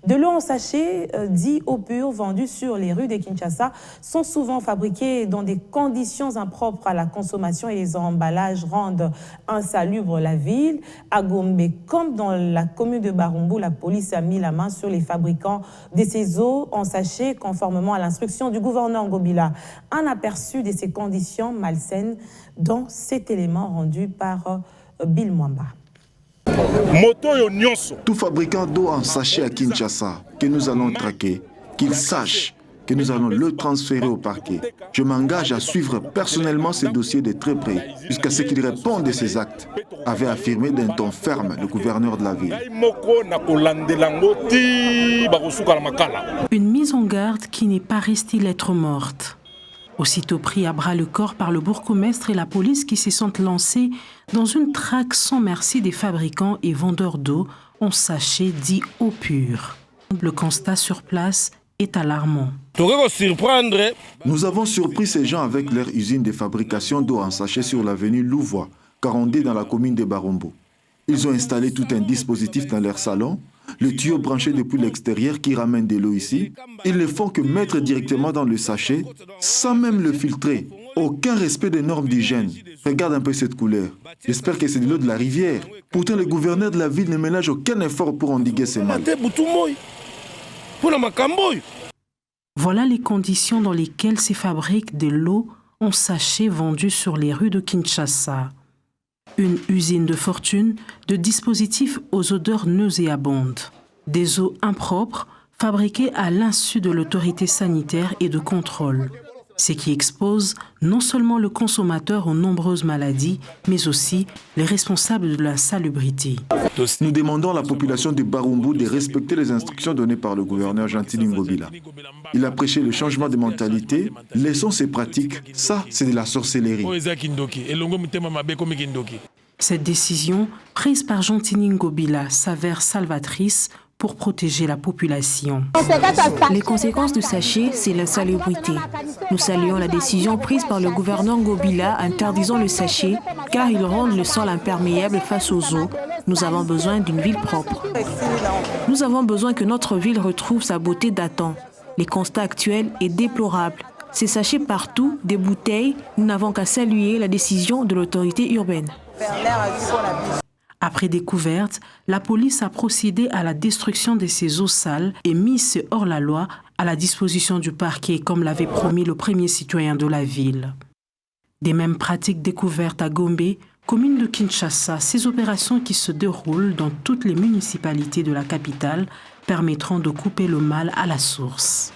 De l'eau en sachet, dit eau pure, vendue sur les rues de Kinshasa, sont souvent fabriquées dans des conditions impropres à la consommation et les emballages rendent insalubre la ville. À Gombe, comme dans la commune de Barumbu, la police a mis la main sur les fabricants de ces eaux en sachet conformément à l'instruction du gouverneur Ngobila. Un aperçu de ces conditions malsaines dans cet élément rendu par Bill Mwamba. Tout fabricant d'eau en sachet à Kinshasa que nous allons traquer, qu'il sache que nous allons le transférer au parquet. Je m'engage à suivre personnellement ces dossiers de très près jusqu'à ce qu'il réponde de ses actes, avait affirmé d'un ton ferme le gouverneur de la ville. Une mise en garde qui n'est pas restée lettre morte. Aussitôt pris à bras le corps par le bourgmestre et la police qui se sont lancés dans une traque sans merci des fabricants et vendeurs d'eau en sachet dit eau pure. Le constat sur place est alarmant. Nous avons surpris ces gens avec leur usine de fabrication d'eau en sachet sur l'avenue Louvois, Karondé dans la commune de Barumbu. Ils ont installé tout un dispositif dans leur salon, le tuyau branché depuis l'extérieur qui ramène de l'eau ici. Ils ne font que mettre directement dans le sachet sans même le filtrer. Aucun respect des normes d'hygiène. Regarde un peu cette couleur. J'espère que c'est de l'eau de la rivière. Pourtant, le gouverneur de la ville ne ménage aucun effort pour endiguer ces mal. Voilà les conditions dans lesquelles se fabrique de l'eau en sachet vendue sur les rues de Kinshasa. Une usine de fortune de dispositifs aux odeurs nauséabondes. Des eaux impropres fabriquées à l'insu de l'autorité sanitaire et de contrôle. Ce qui expose non seulement le consommateur aux nombreuses maladies, mais aussi les responsables de la salubrité. Nous demandons à la population de Barumbu de respecter les instructions données par le gouverneur Gentili Ngobila. Il a prêché le changement de mentalité. Laissons ces pratiques. Ça, c'est de la sorcellerie. Cette décision, prise par Gentili Ngobila, s'avère salvatrice pour protéger la population. Les conséquences du sachet, c'est la salubrité. Nous saluons la décision prise par le gouverneur Ngobila interdisant le sachet car il rend le sol imperméable face aux eaux. Nous avons besoin d'une ville propre. Nous avons besoin que notre ville retrouve sa beauté datant. Le constat actuel est déplorable. Ces sachets partout, des bouteilles, nous n'avons qu'à saluer la décision de l'autorité urbaine. Après découverte, la police a procédé à la destruction de ces eaux sales et mis ce hors-la-loi à la disposition du parquet comme l'avait promis le premier citoyen de la ville. Des mêmes pratiques découvertes à Gombe, commune de Kinshasa, ces opérations qui se déroulent dans toutes les municipalités de la capitale permettront de couper le mal à la source.